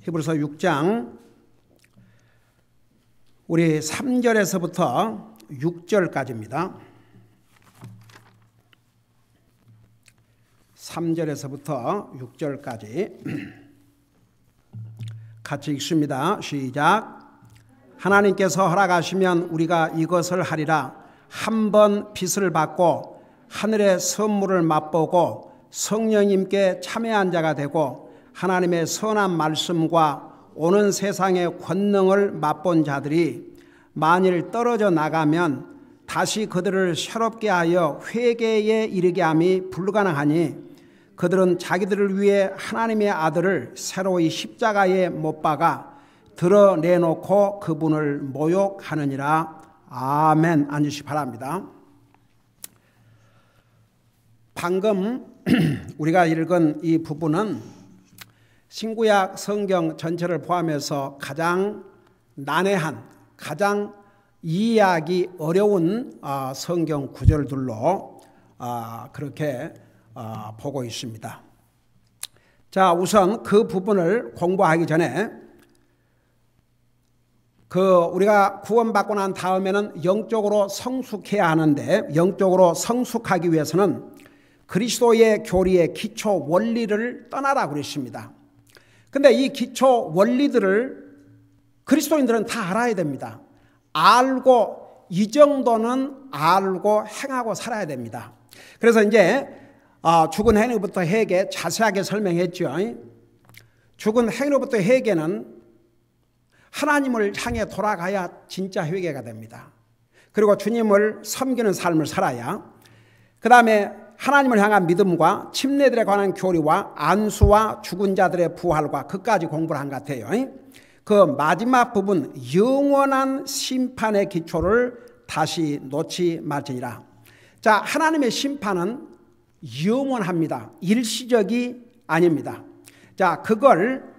히브리서 6장 우리 3절에서부터 6절까지입니다. 3절에서부터 6절까지 같이 읽습니다. 시작. 하나님께서 허락하시면 우리가 이것을 하리라. 한 번 빛을 받고 하늘의 선물을 맛보고 성령님께 참여한 자가 되고 하나님의 선한 말씀과 오는 세상의 권능을 맛본 자들이 만일 떨어져 나가면 다시 그들을 새롭게 하여 회개에 이르게 함이 불가능하니 그들은 자기들을 위해 하나님의 아들을 새로이 십자가에 못 박아 드러내놓고 그분을 모욕하느니라. 아멘. 앉으시 바랍니다. 방금 우리가 읽은 이 부분은 신구약 성경 전체를 포함해서 가장 난해한, 가장 이해하기 어려운 성경 구절들로 그렇게 보고 있습니다. 자, 우선 그 부분을 공부하기 전에 우리가 구원받고 난 다음에는 영적으로 성숙해야 하는데, 영적으로 성숙하기 위해서는 그리스도의 교리의 기초 원리를 떠나라고 그랬습니다. 근데 이 기초 원리들을 그리스도인들은 다 알아야 됩니다. 알고, 이 정도는 알고 행하고 살아야 됩니다. 그래서 이제 죽은 행위부터 회개 자세하게 설명했죠. 죽은 행위로부터 회개는 하나님을 향해 돌아가야 진짜 회개가 됩니다. 그리고 주님을 섬기는 삶을 살아야, 그 다음에 하나님을 향한 믿음과 침례들에 관한 교리와 안수와 죽은 자들의 부활과 그까지 공부를 한 것 같아요. 그 마지막 부분 영원한 심판의 기초를 다시 놓지 말지니라. 자, 하나님의 심판은 영원합니다. 일시적이 아닙니다. 자, 그걸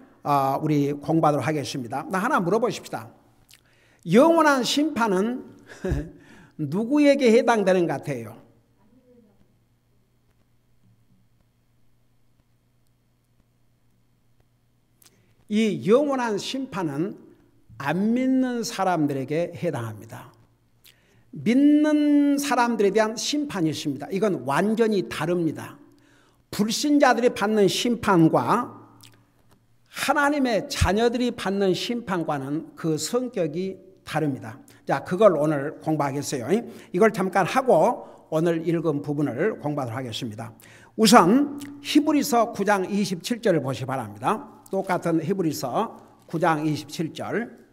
우리 공부하도록 하겠습니다. 나 하나 물어보십시다. 영원한 심판은 누구에게 해당되는 것 같아요? 이 영원한 심판은 안 믿는 사람들에게 해당합니다. 믿는 사람들에 대한 심판이 있습니다. 이건 완전히 다릅니다. 불신자들이 받는 심판과 하나님의 자녀들이 받는 심판과는 그 성격이 다릅니다. 자, 그걸 오늘 공부하겠어요. 이걸 잠깐 하고 오늘 읽은 부분을 공부하도록 하겠습니다. 우선 히브리서 9장 27절을 보시기 바랍니다. 똑같은 히브리서 9장 27절.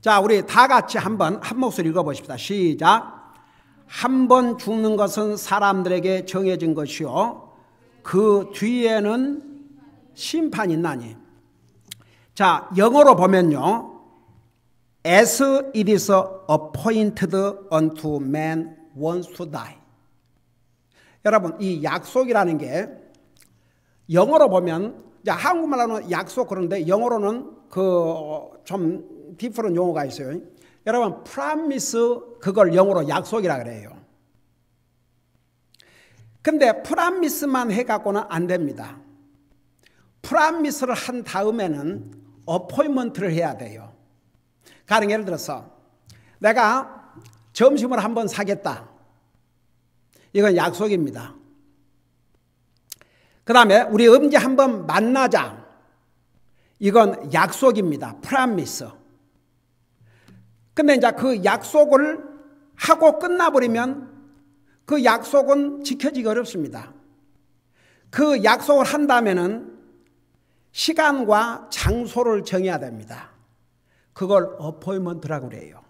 자, 우리 다 같이 한번 한 목소리 읽어보십시다. 시작. 한 번 죽는 것은 사람들에게 정해진 것이요 그 뒤에는 심판이 있나니. 자, 영어로 보면요, as it is appointed unto man once to die. 여러분, 이 약속이라는 게 영어로 보면, 한국말로는 약속 그런데 영어로는 좀 디퍼런 용어가 있어요. 여러분, promise, 그걸 영어로 약속이라 그래요. 근데 promise만 해갖고는 안 됩니다. promise를 한 다음에는 appointment를 해야 돼요. 가령 예를 들어서 내가 점심을 한번 사겠다. 이건 약속입니다. 그 다음에 우리 언제 한번 만나자. 이건 약속입니다. promise. 근데 이제 그 약속을 하고 끝나버리면 그 약속은 지켜지기 어렵습니다. 그 약속을 한다면은 시간과 장소를 정해야 됩니다. 그걸 어포인먼트라고 그래요.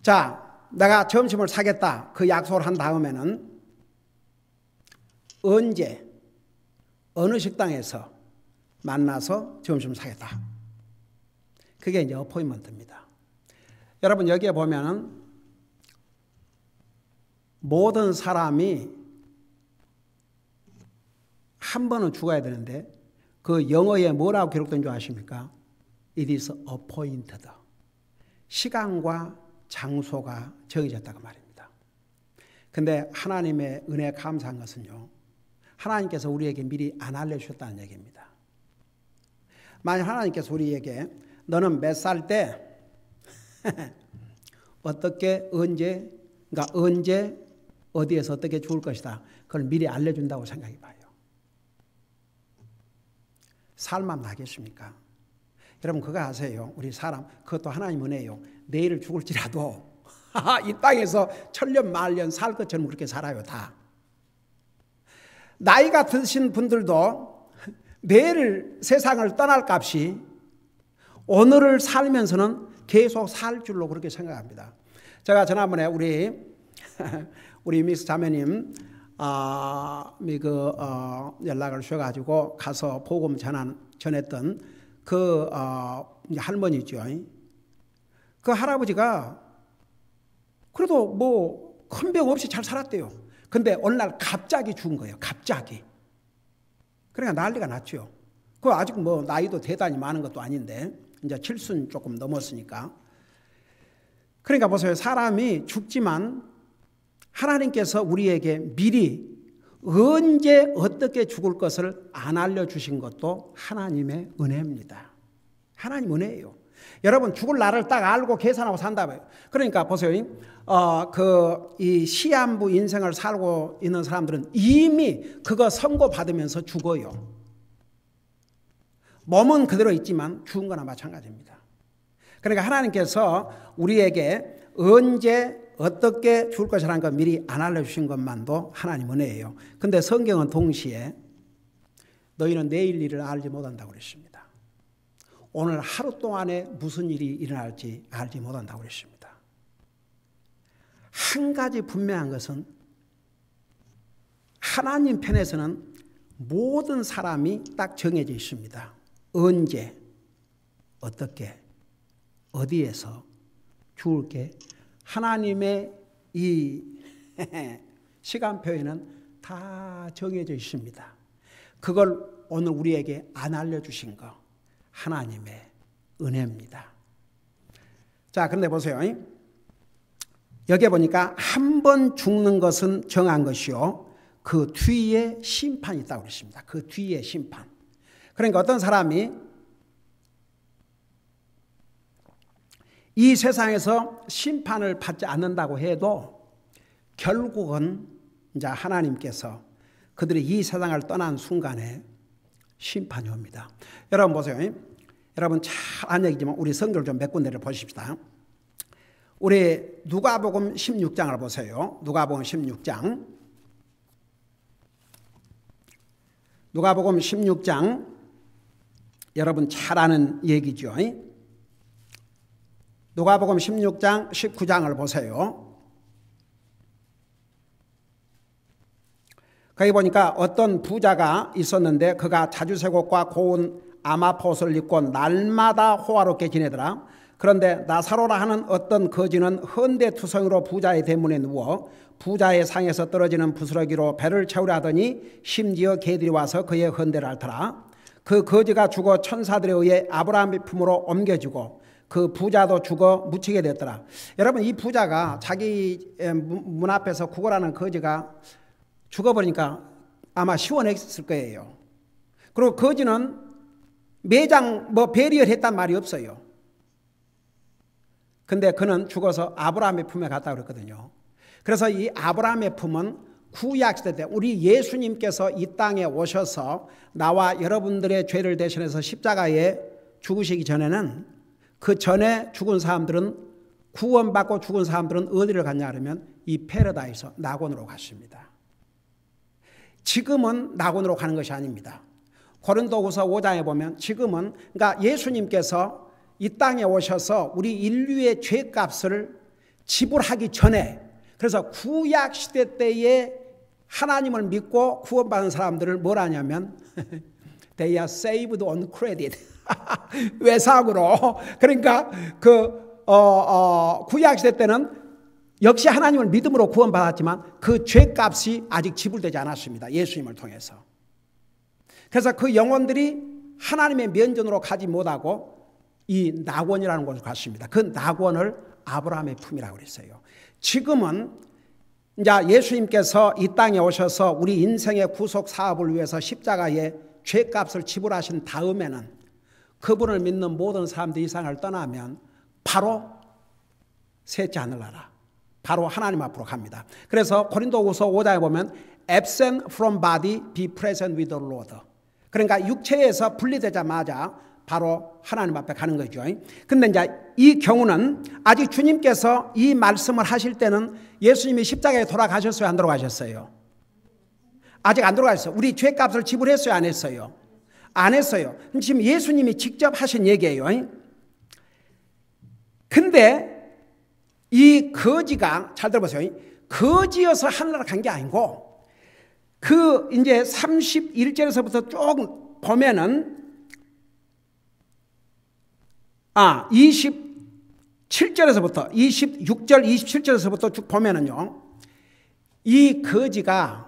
자, 내가 점심을 사겠다. 그 약속을 한 다음에는 언제, 어느 식당에서 만나서 점심을 사겠다. 그게 이제 어포인먼트입니다. 여러분, 여기에 보면은 모든 사람이 한 번은 죽어야 되는데 그 영어에 뭐라고 기록된 줄 아십니까? It is appointed. 시간과 장소가 정해졌다고 말입니다. 근데 하나님의 은혜에 감사한 것은요, 하나님께서 우리에게 미리 안 알려주셨다는 얘기입니다. 만약 하나님께서 우리에게 너는 몇 살 때 어떻게 언제 어디에서 어떻게 죽을 것이다, 그걸 미리 알려준다고 생각해 봐요. 살만 나겠습니까? 여러분 그거 아세요? 우리 사람, 그것도 하나님 은혜예요. 내일 죽을지라도 이 땅에서 천년 만년 살 것처럼 그렇게 살아요. 다. 나이가 드신 분들도 내일 세상을 떠날 값이 오늘을 살면서는 계속 살 줄로 그렇게 생각합니다. 제가 지난번에 우리 미스 자매님 연락을 주셔가지고 가서 복음 전했던 그 할머니죠. 그 할아버지가 그래도 뭐 큰 병 없이 잘 살았대요. 근데 어느 날 갑자기 죽은 거예요. 갑자기. 그러니까 난리가 났죠. 그 아직 뭐 나이도 대단히 많은 것도 아닌데 이제 70 조금 넘었으니까. 그러니까 보세요. 사람이 죽지만 하나님께서 우리에게 미리 언제 어떻게 죽을 것을 안 알려주신 것도 하나님의 은혜입니다. 하나님 은혜예요. 여러분 죽을 날을 딱 알고 계산하고 산다고요. 그러니까 보세요. 이 시한부 인생을 살고 있는 사람들은 이미 그거 선고받으면서 죽어요. 몸은 그대로 있지만 죽은 거나 마찬가지입니다. 그러니까 하나님께서 우리에게 언제 어떻게 죽을 것이라는 걸 미리 안 알려주신 것만도 하나님 은혜예요. 근데 성경은 동시에 너희는 내일 일을 알지 못한다고 그랬습니다. 오늘 하루 동안에 무슨 일이 일어날지 알지 못한다고 그랬습니다. 한 가지 분명한 것은 하나님 편에서는 모든 사람이 딱 정해져 있습니다. 언제, 어떻게, 어디에서 죽을 게 하나님의 이 시간표에는 다 정해져 있습니다. 그걸 오늘 우리에게 안 알려주신 거 하나님의 은혜입니다. 자, 그런데 보세요. 여기 보니까 한 번 죽는 것은 정한 것이요, 그 뒤에 심판이 있다고 그랬습니다. 그 뒤에 심판. 그러니까 어떤 사람이 이 세상에서 심판을 받지 않는다고 해도 결국은 이제 하나님께서 그들이 이 세상을 떠난 순간에 심판이 옵니다. 여러분 보세요. 여러분 잘 아는 얘기지만 우리 성경 좀 몇 군데를 보십시다. 우리 누가복음 16장을 보세요. 누가복음 16장. 누가복음 16장 여러분 잘 아는 얘기죠. 누가복음 16장 19장을 보세요. 거기 보니까 어떤 부자가 있었는데 그가 자주색옷과 고운 아마포옷을 입고 날마다 호화롭게 지내더라. 그런데 나사로라 하는 어떤 거지는 헌데투성이로 부자의 대문에 누워 부자의 상에서 떨어지는 부스러기로 배를 채우려 하더니 심지어 개들이 와서 그의 헌데를 앓더라. 그 거지가 죽어 천사들에 의해 아브라함의 품으로 옮겨지고 그 부자도 죽어 묻히게 됐더라. 여러분 이 부자가 자기 문 앞에서 구걸하는 거지가 죽어버리니까 아마 시원했을 거예요. 그리고 거지는 매장 배리를 했단 말이 없어요. 근데 그는 죽어서 아브라함의 품에 갔다 그랬거든요. 그래서 이 아브라함의 품은 구약시대 때 우리 예수님께서 이 땅에 오셔서 나와 여러분들의 죄를 대신해서 십자가에 죽으시기 전에는, 그 전에 죽은 사람들은, 구원받고 죽은 사람들은 어디를 갔냐 하면 이 패러다이스 낙원으로 갔습니다. 지금은 낙원으로 가는 것이 아닙니다. 고린도후서 5장에 보면 지금은, 그러니까 예수님께서 이 땅에 오셔서 우리 인류의 죄값을 지불하기 전에, 그래서 구약 시대 때에 하나님을 믿고 구원받은 사람들을 뭘 하냐면 they are saved on credit. 외상으로. 그러니까 구약 시대 때는 역시 하나님을 믿음으로 구원받았지만 그 죄값이 아직 지불되지 않았습니다. 예수님을 통해서. 그래서 그 영혼들이 하나님의 면전으로 가지 못하고 이 낙원이라는 곳을 갔습니다. 그 낙원을 아브라함의 품이라고 그랬어요. 지금은 이제 예수님께서 이 땅에 오셔서 우리 인생의 구속 사업을 위해서 십자가에 죄값을 지불하신 다음에는 그분을 믿는 모든 사람들이 이 세상을 떠나면 바로 셋째 하늘나라, 바로 하나님 앞으로 갑니다. 그래서 고린도후서 5장에 보면 absent from body, be present with the Lord. 그러니까 육체에서 분리되자마자 바로 하나님 앞에 가는 거죠. 근데 이제 이 경우는 아직 주님께서 이 말씀을 하실 때는 예수님이 십자가에 돌아가셨어요, 안 돌아가셨어요? 아직 안 돌아가셨어요. 우리 죄값을 지불했어요, 안 했어요? 안 했어요. 지금 예수님이 직접 하신 얘기예요. 근데 이 거지가, 잘 들어보세요. 거지여서 하늘나라 간 게 아니고, 그 이제 31절에서부터 쭉 보면은 27절에서부터 26절 27절에서부터 쭉 보면은요, 이 거지가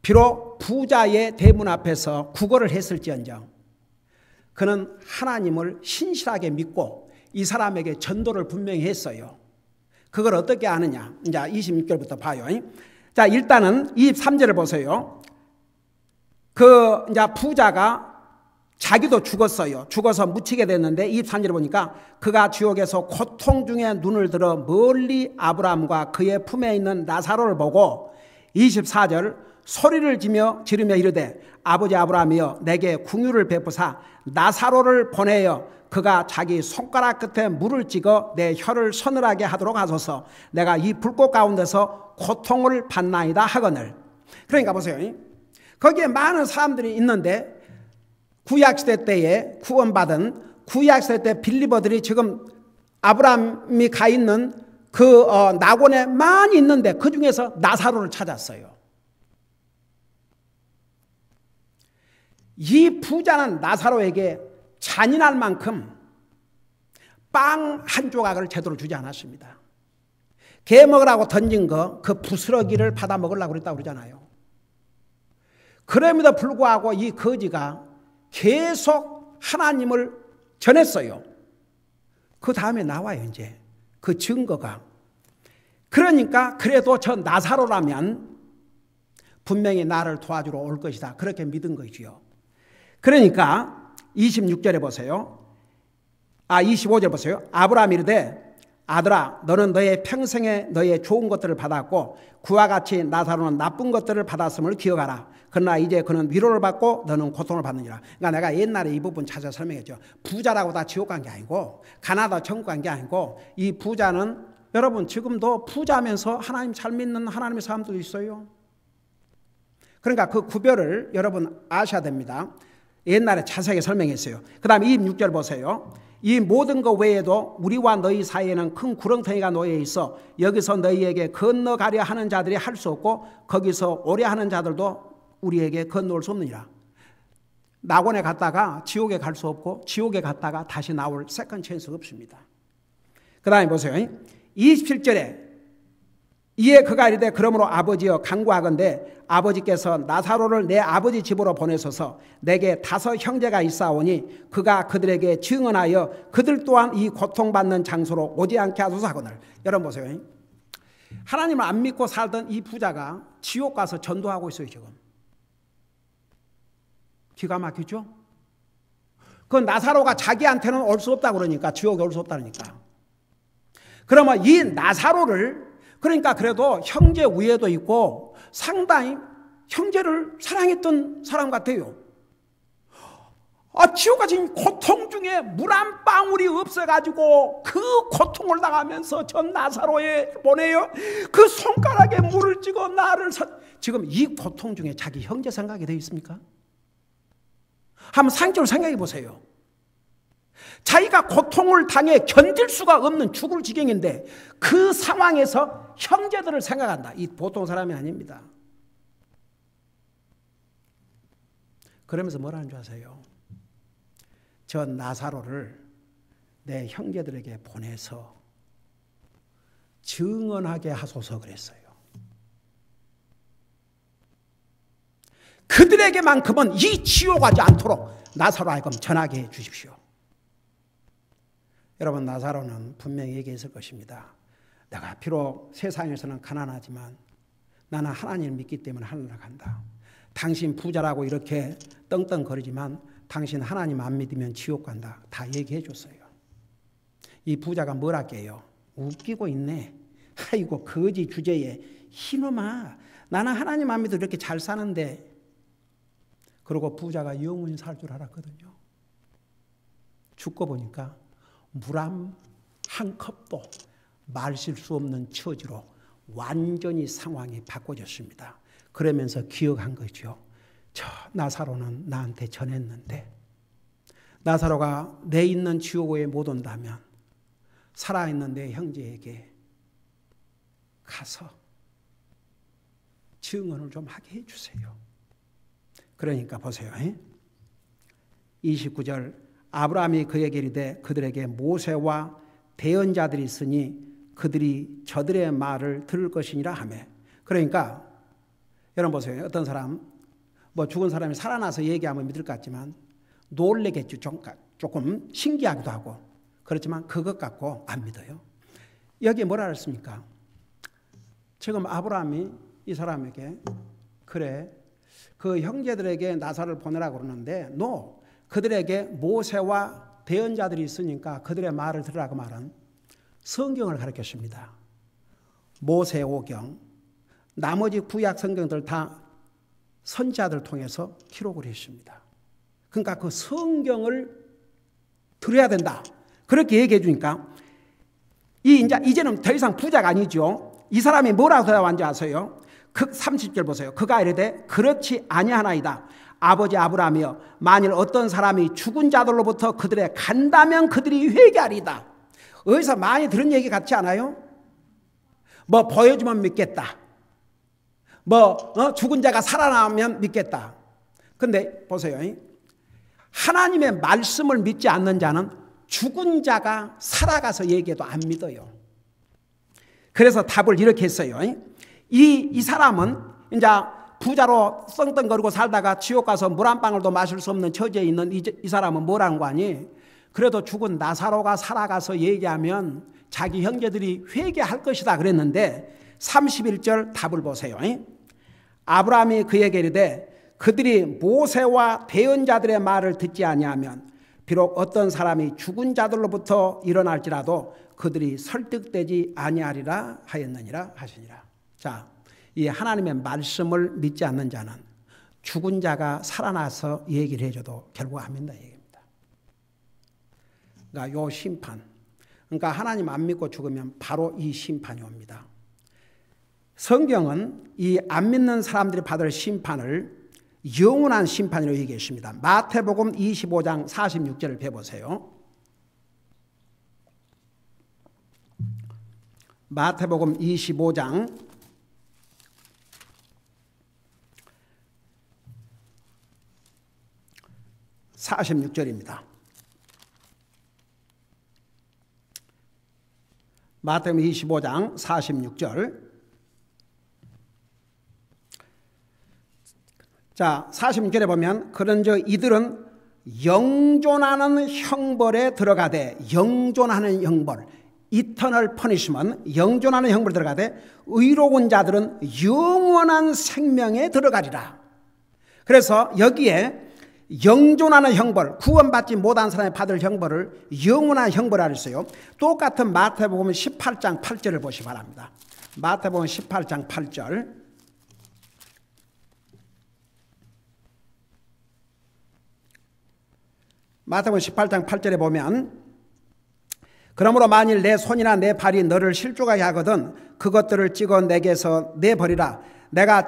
비록 부자의 대문 앞에서 구걸을 했을지언정 그는 하나님을 신실하게 믿고 이 사람에게 전도를 분명히 했어요. 그걸 어떻게 아느냐? 이제 26절부터 봐요. 자, 일단은 23절을 보세요. 그 이제 부자가 자기도 죽었어요. 죽어서 묻히게 됐는데 23절에 보니까 그가 지옥에서 고통 중에 눈을 들어 멀리 아브라함과 그의 품에 있는 나사로를 보고 24절 소리를 지르며 이르되 아버지 아브라함이여 내게 궁유를 베푸사 나사로를 보내어 그가 자기 손가락 끝에 물을 찍어 내 혀를 서늘하게 하도록 하소서. 내가 이 불꽃 가운데서 고통을 받나이다 하거늘. 그러니까 보세요. 거기에 많은 사람들이 있는데 구약시대 때에 구원받은 구약시대 때 빌리버들이 지금 아브라함이 가 있는 그 낙원에 많이 있는데 그 중에서 나사로를 찾았어요. 이 부자는 나사로에게 잔인할 만큼 빵 한 조각을 제대로 주지 않았습니다. 개 먹으라고 던진 거 그 부스러기를 받아 먹으려고 그랬다고 그러잖아요. 그럼에도 불구하고 이 거지가 계속 하나님을 전했어요. 그 다음에 나와요, 이제. 그 증거가. 그러니까 그래도 저 나사로라면 분명히 나를 도와주러 올 것이다. 그렇게 믿은 거지요. 그러니까 26절에 보세요. 25절 보세요. 아브라함이 이르되 아들아 너는 너의 평생에 너의 좋은 것들을 받았고 그와 같이 나사로는 나쁜 것들을 받았음을 기억하라. 그러나 이제 그는 위로를 받고 너는 고통을 받느니라. 그러니까 내가 옛날에 이 부분 찾아 설명했죠. 부자라고 다 지옥 간 게 아니고 가나다 천국 간 게 아니고 이 부자는 여러분 지금도 부자면서 하나님 잘 믿는 하나님의 사람들도 있어요. 그러니까 그 구별을 여러분 아셔야 됩니다. 옛날에 자세하게 설명했어요. 그 다음에 26절 보세요. 이 모든 것 외에도 우리와 너희 사이에는 큰 구렁텅이가 놓여 있어 여기서 너희에게 건너가려 하는 자들이 할 수 없고 거기서 오려 하는 자들도 우리에게 건너올 수 없느니라. 낙원에 갔다가 지옥에 갈 수 없고 지옥에 갔다가 다시 나올 세컨 찬스가 없습니다. 그 다음에 보세요. 27절에 이에 그가 이르되 그러므로 아버지여 간구하건대 아버지께서 나사로를 내 아버지 집으로 보내소서. 내게 5 형제가 있사오니 그가 그들에게 증언하여 그들 또한 이 고통받는 장소로 오지 않게 하소서 하거늘. 여러분 보세요. 하나님을 안 믿고 살던 이 부자가 지옥 가서 전도하고 있어요. 지금 기가 막히죠. 그 나사로가 자기한테는 올 수 없다 그러니까 지옥에 올 수 없다니까. 그러면 이 나사로를 그러니까 그래도 형제 우애도 있고 상당히 형제를 사랑했던 사람 같아요. 지옥같이 고통 중에 물 한 방울이 없어가지고 그 고통을 당하면서 저 나사로에 보내요. 그 손가락에 물을 찍어 나를 지금 이 고통 중에 자기 형제 생각이 되어 있습니까? 한번 상식적으로 생각해 보세요. 자기가 고통을 당해 견딜 수가 없는 죽을 지경인데 그 상황에서 형제들을 생각한다. 이 보통 사람이 아닙니다. 그러면서 뭐라는 줄 아세요? 저 나사로를 내 형제들에게 보내서 증언하게 하소서 그랬어요. 그 그들에게만큼은 이 지옥 가지 않도록 나사로 하여금 전하게 해 주십시오. 여러분, 나사로는 분명히 얘기했을 것입니다. 내가 비록 세상에서는 가난하지만 나는 하나님을 믿기 때문에 하늘나라 간다. 당신 부자라고 이렇게 떵떵거리지만 당신 하나님 안 믿으면 지옥 간다. 다 얘기해 줬어요. 이 부자가 뭐랄게요? 웃기고 있네. 아이고 거지 주제에 이놈아, 나는 하나님 안 믿어 이렇게 잘 사는데. 그리고 부자가 영원히 살 줄 알았거든요. 죽고 보니까 물 한 컵도 마실 수 없는 처지로 완전히 상황이 바꿔졌습니다. 그러면서 기억한 거죠. 저 나사로는 나한테 전했는데, 나사로가 내 있는 지옥에 못 온다면 살아있는 내 형제에게 가서 증언을 좀 하게 해주세요. 그러니까 보세요. 29절, 아브라함이 그에게 이르되 그들에게 모세와 대언자들이 있으니 그들이 저들의 말을 들을 것이니라 하며. 그러니까 여러분 보세요. 어떤 사람, 뭐 죽은 사람이 살아나서 얘기하면 믿을 것 같지만 놀래겠죠. 조금 신기하기도 하고. 그렇지만 그것 갖고 안 믿어요. 여기에 뭐라 그랬습니까? 지금 아브라함이 이 사람에게 그래 그 형제들에게 나사를 보내라고 그러는데 그들에게 모세와 대언자들이 있으니까 그들의 말을 들으라고 말한 성경을 가르쳤습니다. 모세오경, 나머지 구약 성경들 다 선지자들 통해서 기록을 했습니다. 그러니까 그 성경을 들어야 된다. 그렇게 얘기해 주니까 이제는 더 이상 부자가 아니죠. 이 사람이 뭐라고 대답한지 아세요? 30절 보세요. 그가 이르되 그렇지 아니하나이다. 아버지 아브라함이여, 만일 어떤 사람이 죽은 자들로부터 그들에 간다면 그들이 회개하리이다. 어디서 많이 들은 얘기 같지 않아요? 뭐 보여주면 믿겠다. 죽은 자가 살아나면 믿겠다. 근데 보세요. 하나님의 말씀을 믿지 않는 자는 죽은 자가 살아가서 얘기해도 안 믿어요. 그래서 답을 이렇게 했어요. 이 사람은 이제 부자로 떵떵거리고 살다가 지옥 가서 물 한 방울도 마실 수 없는 처지에 있는 이 사람은 뭐라는 거 아니? 그래도 죽은 나사로가 살아가서 얘기하면 자기 형제들이 회개할 것이다 그랬는데 31절 답을 보세요. 아브라함이 그에게 이르되 그들이 모세와 대언자들의 말을 듣지 아니하면 비록 어떤 사람이 죽은 자들로부터 일어날지라도 그들이 설득되지 아니하리라 하였느니라 하시니라. 자, 이 하나님의 말씀을 믿지 않는 자는 죽은 자가 살아나서 얘기를 해줘도 결국 안 믿는다 얘기입니다. 그러니까 요 심판, 그러니까 하나님 안 믿고 죽으면 바로 이 심판이 옵니다. 성경은 이 안 믿는 사람들이 받을 심판을 영원한 심판이라고 얘기했습니다. 마태복음 25장 46절을 펴보세요. 마태복음 25장 46절입니다. 마태복음 25장 46절. 자, 46절에 보면 그런즉 이들은 영존하는 형벌에 들어가되, 영존하는 형벌, 이터널 퍼니시먼트, 영존하는 형벌에 들어가되 의로운 자들은 영원한 생명에 들어가리라. 그래서 여기에 영존하는 형벌, 구원받지 못한 사람이 받을 형벌을 영원한 형벌이라고 했어요. 똑같은 마태복음 18장 8절을 보시기 바랍니다. 마태복음 18장 8절. 마태복음 18장 8절에 보면 그러므로 만일 내 손이나 내 발이 너를 실족하게 하거든 그것들을 찍어 내게서 내버리라. 내가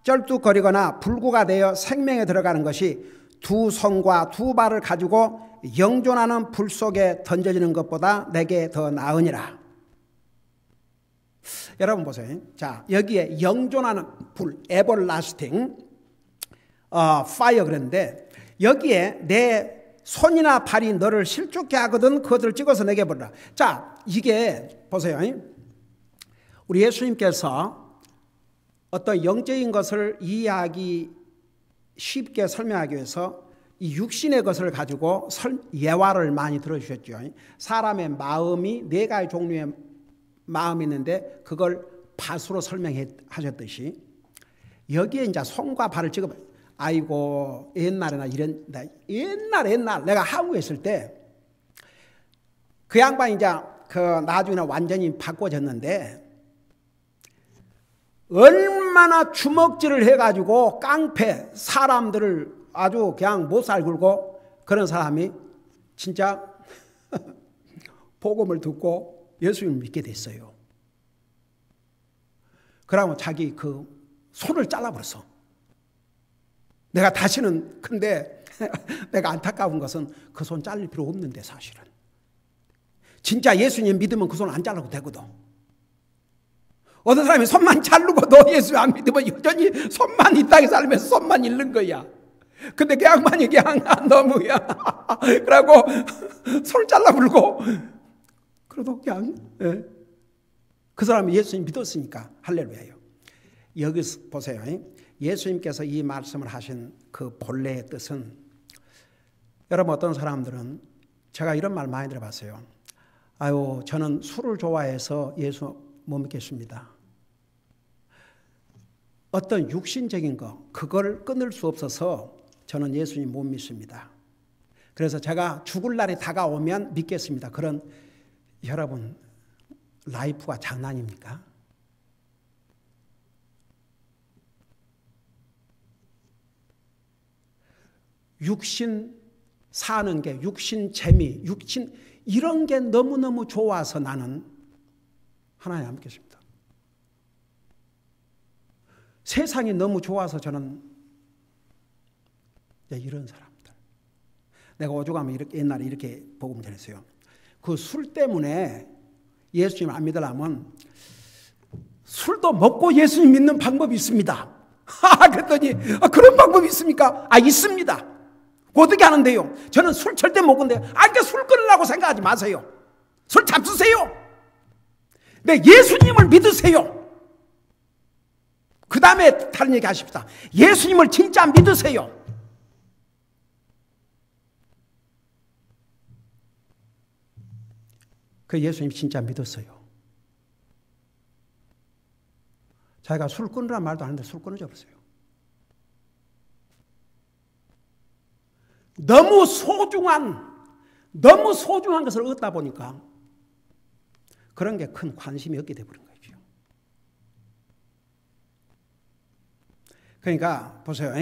쩔뚝거리거나 불구가 되어 생명에 들어가는 것이 두 손과 두 발을 가지고 영존하는 불 속에 던져지는 것보다 내게 더 나으니라. 여러분 보세요. 자, 여기에 영존하는 불, everlasting fire 그랬는데 여기에 내 손이나 발이 너를 실족해 하거든 그것을 찍어서 내게 버리라. 자, 이게 보세요. 우리 예수님께서 어떤 영적인 것을 이해하기 쉽게 설명하기 위해서 이 육신의 것을 가지고 예화를 많이 들어주셨죠. 사람의 마음이 네 가지 종류의 마음이 있는데 그걸 밭으로 설명하셨듯이 여기에 이제 손과 발을 찍어. 아이고 옛날에나 이런 옛날 내가 한국에 있을 때 그 양반이 이제 그 나중에는 완전히 바꿔졌는데 얼마나 주먹질을 해가지고 깡패 사람들을 아주 그냥 못살 굴고 그런 사람이 진짜 복음을 듣고 예수님을 믿게 됐어요. 그러면 자기 그 손을 잘라버렸어. 내가 다시는 근데 내가 안타까운 것은 그 손 잘릴 필요 없는데 사실은 진짜 예수님 믿으면 그 손 안 잘라도 되거든. 어떤 사람이 손만 자르고 너 예수 안 믿으면 여전히 손만 이 땅에 살면서 손만 잃는 거야. 근데 그 양반이 그냥 너무야. 그러고 손을 잘라버리고 그래도 그냥 그 사람이 예수님 믿었으니까 할렐루야요. 여기서 보세요. 예수님께서 이 말씀을 하신 그 본래의 뜻은 여러분 어떤 사람들은 제가 이런 말 많이 들어봤어요. 아유 저는 술을 좋아해서 예수 못 믿겠습니다. 어떤 육신적인 거 그걸 끊을 수 없어서 저는 예수님 못 믿습니다. 그래서 제가 죽을 날이 다가오면 믿겠습니다. 그런 여러분 라이프가 장난입니까? 육신 사는 게 육신 재미, 육신 이런 게 너무너무 좋아서 나는 하나님 안 믿겠습니다. 세상이 너무 좋아서 저는 이런 사람들. 내가 오죽하면 이렇게 옛날에 이렇게 복음 전했어요. 그 술 때문에 예수님 안 믿으려면 술도 먹고 예수님 믿는 방법이 있습니다. 그랬더니 그런 방법이 있습니까? 있습니다. 어떻게 하는데요? 저는 술 절대 못 건데요. 그러니까 술 끊으려고 생각하지 마세요. 술 잡수세요. 네, 예수님을 믿으세요. 그 다음에 다른 얘기 하십시다. 예수님을 진짜 믿으세요. 그 예수님 진짜 믿었어요. 자기가 술 끊으란 말도 안 하는데 술 끊어져 버렸어요. 너무 소중한 것을 얻다 보니까 그런 게 큰 관심이 없게 되어버린 거죠. 그러니까 보세요.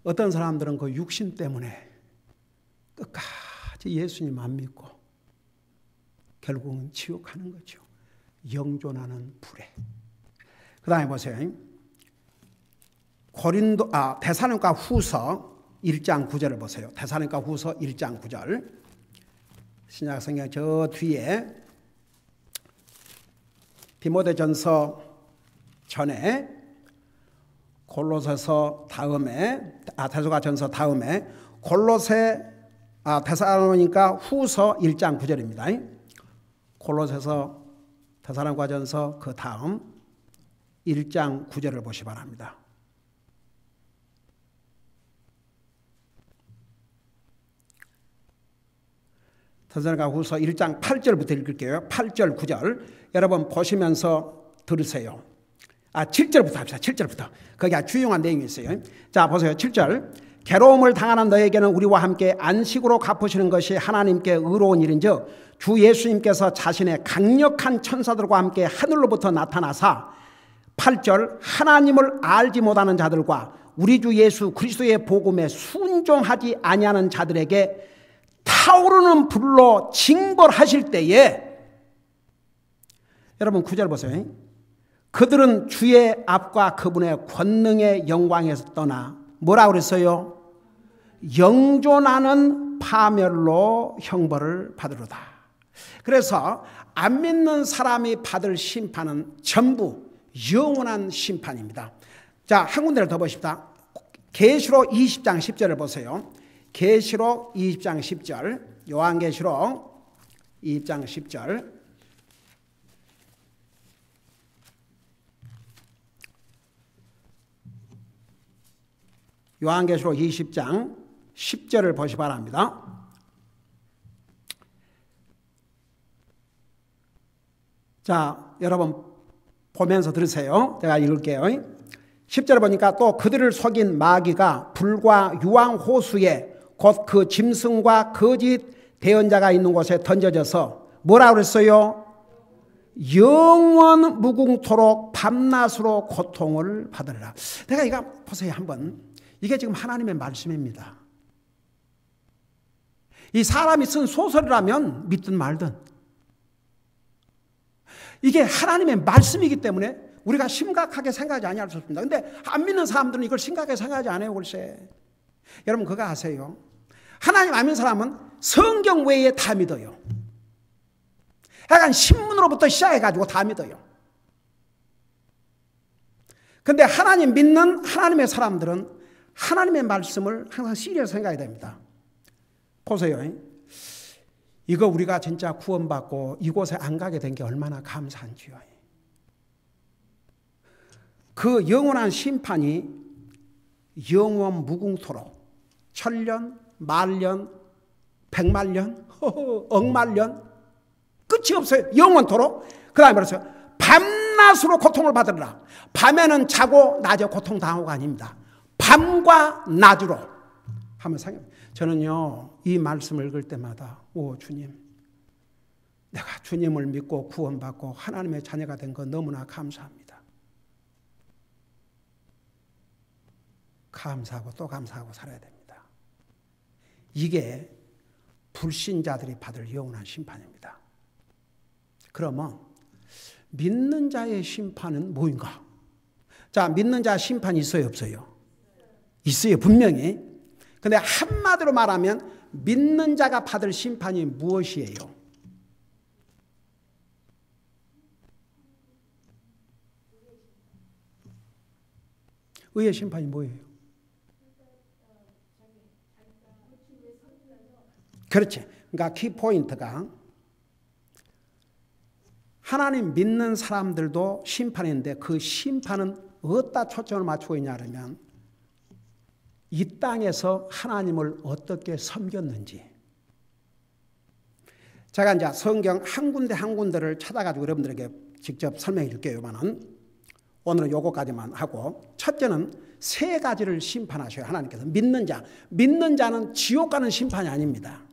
어떤 사람들은 그 육신 때문에 끝까지 예수님 안 믿고 결국은 지옥 가는 거죠. 영존하는 불에. 그 다음에 보세요. 데살로니가 후서 1장 9절을 보세요. 데살로니가 후서 1장 9절. 신약 성경 저 뒤에 디모데전서 전에 골로새서 다음에 데살로니가전서 다음에 데살로니가 후서 1장 9절입니다. 골로새서 데살로니가전서 그 다음 1장 9절을 보시 바랍니다. 데살로니가 후서 1장 8절부터 읽을게요. 8절 9절 여러분 보시면서 들으세요. 7절부터 합시다. 7절부터. 거기 아주 중요한 내용이 있어요. 자 보세요. 7절 괴로움을 당하는 너에게는 우리와 함께 안식으로 갚으시는 것이 하나님께 의로운 일인즉 주 예수님께서 자신의 강력한 천사들과 함께 하늘로부터 나타나사 8절 하나님을 알지 못하는 자들과 우리 주 예수 그리스도의 복음에 순종하지 아니하는 자들에게 타오르는 불로 징벌하실 때에 여러분 9절 보세요. 그들은 주의 앞과 그분의 권능의 영광에서 떠나 뭐라고 그랬어요? 영존하는 파멸로 형벌을 받으로다. 그래서 안 믿는 사람이 받을 심판은 전부 영원한 심판입니다. 자, 한 군데를 더 보십시다. 계시록 20장 10절을 보세요. 계시록 20장 10절, 요한계시록 20장 10절. 요한계시록 20장 10절을 보시 바랍니다. 자, 여러분 보면서 들으세요. 제가 읽을게요. 10절을 보니까 또 그들을 속인 마귀가 불과 유황호수에 곧 그 짐승과 거짓 대언자가 있는 곳에 던져져서 뭐라 그랬어요? 영원 무궁토록 밤낮으로 고통을 받으리라. 내가 이거 보세요 한번. 이게 지금 하나님의 말씀입니다. 이 사람이 쓴 소설이라면 믿든 말든 이게 하나님의 말씀이기 때문에 우리가 심각하게 생각하지 아니할 수 없습니다. 그런데 안 믿는 사람들은 이걸 심각하게 생각하지 않아요. 글쎄. 여러분 그거 아세요? 하나님 안 믿는 사람은 성경 외에 다 믿어요. 약간 신문으로부터 시작해가지고 다 믿어요. 그런데 하나님 믿는 하나님의 사람들은 하나님의 말씀을 항상 시리어스 생각해야 됩니다. 보세요. 이거 우리가 진짜 구원받고 이곳에 안 가게 된 게 얼마나 감사한지요. 그 영원한 심판이 영원 무궁토록 천년, 만년, 백만년, 억만년 끝이 없어요. 영원토록. 그 다음에 그래서 밤낮으로 고통을 받으리라. 밤에는 자고 낮에 고통당하고가 아닙니다. 밤과 낮으로. 한번 생각해. 저는요 이 말씀을 읽을 때마다 오 주님, 내가 주님을 믿고 구원받고 하나님의 자녀가 된 거 너무나 감사합니다. 감사하고 또 감사하고 살아야 됩니다. 이게 불신자들이 받을 영원한 심판입니다. 그러면 믿는 자의 심판은 뭐인가? 자, 믿는 자 심판이 있어요 없어요? 있어요 분명히. 근데 한마디로 말하면 믿는 자가 받을 심판이 무엇이에요? 의의 심판이 뭐예요? 그렇지. 그러니까 키포인트가 하나님 믿는 사람들도 심판인데 그 심판은 어디다 초점을 맞추고 있냐 그러면 이 땅에서 하나님을 어떻게 섬겼는지. 제가 이제 성경 한 군데 한 군데를 찾아가지고 여러분들에게 직접 설명해 줄게요. 오늘은 요거까지만 하고, 첫째는 세 가지를 심판하셔요. 하나님께서. 믿는 자. 믿는 자는 지옥 가는 심판이 아닙니다.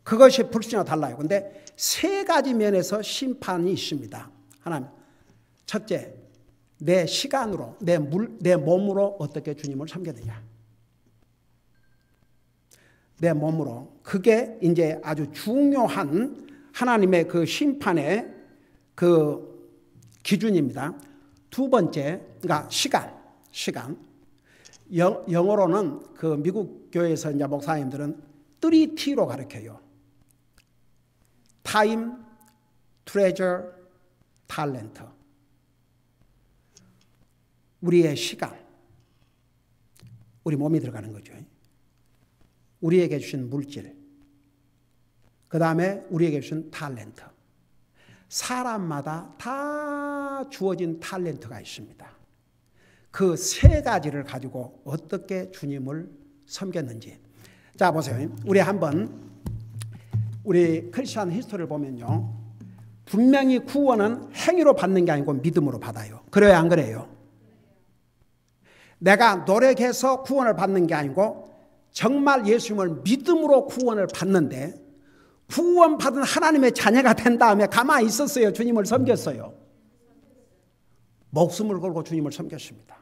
그것이 불신과 달라요. 그런데 세 가지 면에서 심판이 있습니다. 하나님. 첫째, 내 시간으로, 내 몸으로 어떻게 주님을 섬겼느냐. 내 몸으로. 그게 이제 아주 중요한 하나님의 그 심판의 그 기준입니다. 두 번째, 그러니까 시간. 영어로는 그 미국 교회에서 이제 목사님들은 3T로 가르쳐요. Time, Treasure, Talent. 우리의 시간. 우리 몸이 들어가는 거죠. 우리에게 주신 물질, 그 다음에 우리에게 주신 탤런트. 사람마다 다 주어진 탤런트가 있습니다. 그 세 가지를 가지고 어떻게 주님을 섬겼는지. 자 보세요. 우리 크리스천 히스토리를 보면요, 분명히 구원은 행위로 받는 게 아니고 믿음으로 받아요. 그래요 안 그래요? 내가 노력해서 구원을 받는 게 아니고 정말 예수님을 믿음으로 구원을 받는데, 구원받은 하나님의 자녀가 된 다음에 가만히 있었어요? 주님을 섬겼어요? 목숨을 걸고 주님을 섬겼습니다.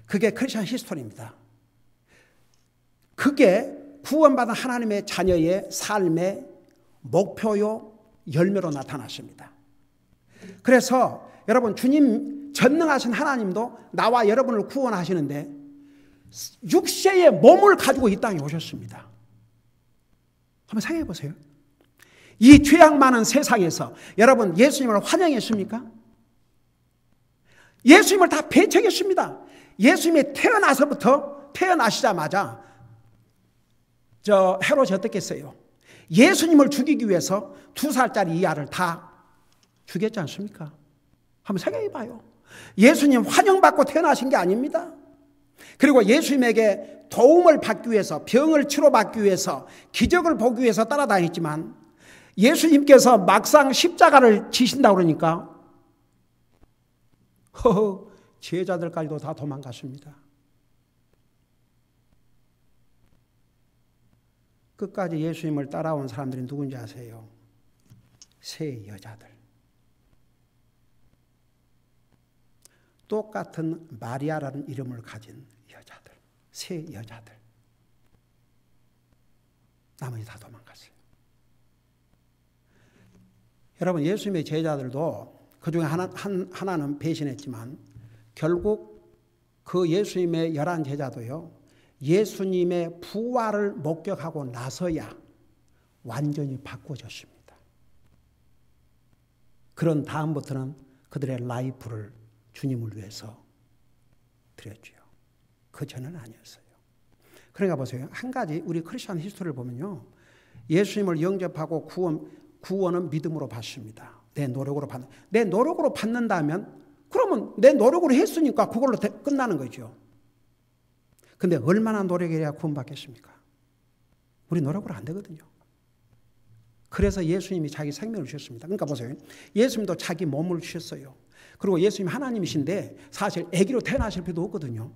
그게 크리스천 히스토리입니다. 그게 구원받은 하나님의 자녀의 삶의 목표요, 열매로 나타났습니다. 그래서 여러분, 주님 전능하신 하나님도 나와 여러분을 구원하시는데 육체의 몸을 가지고 이 땅에 오셨습니다. 한번 생각해 보세요. 이 죄악 많은 세상에서 여러분 예수님을 환영했습니까? 예수님을 다 배척했습니다. 예수님이 태어나시자마자 헤롯이 어떻겠어요? 예수님을 죽이기 위해서 2살짜리 이 아를 다 죽였지 않습니까? 한번 생각해 봐요. 예수님 환영받고 태어나신 게 아닙니다. 그리고 예수님에게 도움을 받기 위해서, 병을 치료받기 위해서, 기적을 보기 위해서 따라다녔지만 예수님께서 막상 십자가를 지신다고 그러니까 제자들까지도 다 도망갔습니다. 끝까지 예수님을 따라온 사람들이 누군지 아세요? 세 여자들. 똑같은 마리아라는 이름을 가진 여자들. 세 여자들. 나머지 다 도망갔어요. 여러분, 예수님의 제자들도 그중에 하나는 배신했지만 결국 그 예수님의 11 제자도요, 예수님의 부활을 목격하고 나서야 완전히 바꿔졌습니다. 그런 다음부터는 그들의 라이프를 주님을 위해서 드렸죠. 그 전은 아니었어요. 그러니까 보세요. 한 가지 우리 크리스천 히스토리를 보면요, 예수님을 영접하고 구원은 믿음으로 받습니다. 내 노력으로 받는다면 그러면 내 노력으로 했으니까 그걸로 끝나는 거죠. 근데 얼마나 노력해야 구원받겠습니까? 우리 노력으로 안 되거든요. 그래서 예수님이 자기 생명을 주셨습니다. 그러니까 보세요. 예수님도 자기 몸을 주셨어요. 그리고 예수님 하나님이신데 사실 아기로 태어나실 필요도 없거든요.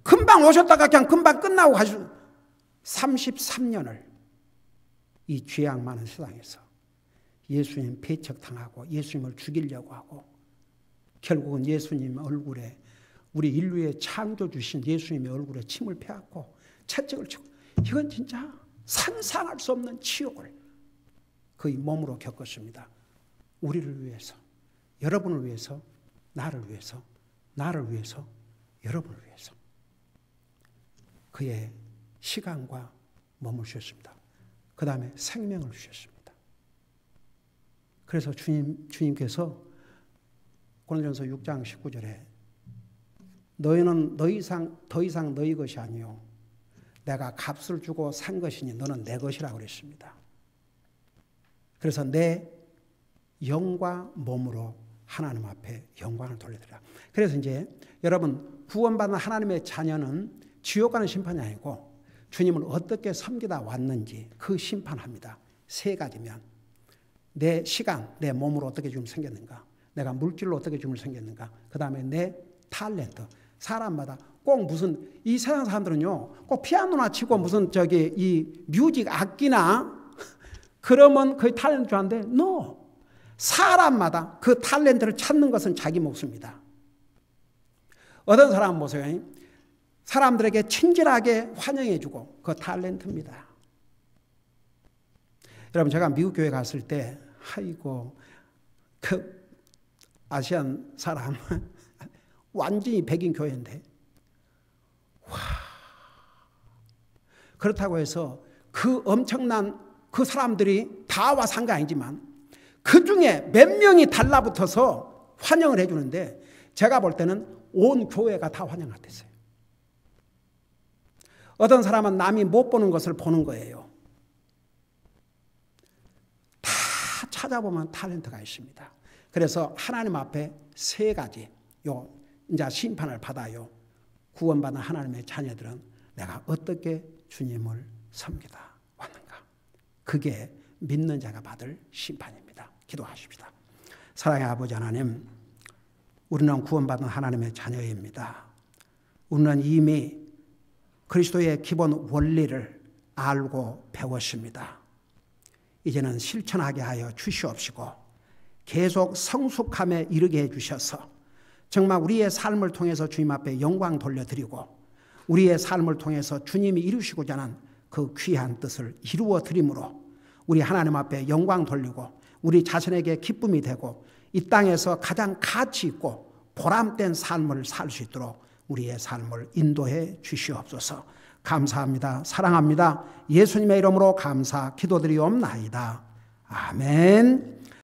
금방 오셨다가 그냥 금방 끝나고 가시고 33년을 이 죄악 많은 세상에서 예수님 배척당하고 예수님을 죽이려고 하고 결국은 예수님 얼굴에 우리 인류의 창조주신 예수님의 얼굴에 침을 펴안고 채찍을 치고 이건 진짜 상상할 수 없는 치욕을 그의 몸으로 겪었습니다. 우리를 위해서, 여러분을 위해서, 나를 위해서, 여러분을 위해서 그의 시간과 몸을 주셨습니다. 그 다음에 생명을 주셨습니다. 그래서 주님께서 고린도전서 6장 19절에 너희는 더 이상 너희 것이 아니요 내가 값을 주고 산 것이니 너는 내 것이라고 그랬습니다. 그래서 내 영과 몸으로 하나님 앞에 영광을 돌려드리라. 그래서 이제 여러분, 구원받은 하나님의 자녀는 지옥 가는 심판이 아니고 주님을 어떻게 섬기다 왔는지 그 심판합니다. 세 가지면 내 시간, 내 몸으로 어떻게 죽음을 섬겼는가, 내가 물질로 어떻게 죽음을 섬겼는가, 그 다음에 내 탤런트. 사람마다 꼭 무슨 이 세상 사람들은요, 꼭 피아노나 치고 무슨 이 뮤직 악기나 그러면 그의 탤런트 줄 아는데 no. 사람마다 그 탤런트를 찾는 것은 자기 몫입니다. 어떤 사람은 보세요. 사람들에게 친절하게 환영해주고 그 탤런트입니다. 여러분, 제가 미국 교회 갔을 때 아이고 그 아시안 사람 완전히 백인 교회인데 와, 그렇다고 해서 그 엄청난 그 사람들이 다 와서 한 게 아니지만 그 중에 몇 명이 달라붙어서 환영을 해주는데 제가 볼 때는 온 교회가 다 환영 같았어요. 어떤 사람은 남이 못 보는 것을 보는 거예요. 다 찾아보면 탤런트가 있습니다. 그래서 하나님 앞에 세 가지 이제 심판을 받아요. 구원받은 하나님의 자녀들은 내가 어떻게 주님을 섬기다 왔는가. 그게 믿는 자가 받을 심판입니다. 기도하십시다. 사랑의 아버지 하나님, 우리는 구원받은 하나님의 자녀입니다. 우리는 이미 그리스도의 기본 원리를 알고 배웠습니다. 이제는 실천하게 하여 주시옵시고 계속 성숙함에 이르게 해주셔서 정말 우리의 삶을 통해서 주님 앞에 영광 돌려드리고 우리의 삶을 통해서 주님이 이루시고자 하는 그 귀한 뜻을 이루어 드림으로 우리 하나님 앞에 영광 돌리고 우리 자신에게 기쁨이 되고 이 땅에서 가장 가치 있고 보람된 삶을 살 수 있도록 우리의 삶을 인도해 주시옵소서. 감사합니다. 사랑합니다. 예수님의 이름으로 감사 기도드리옵나이다. 아멘.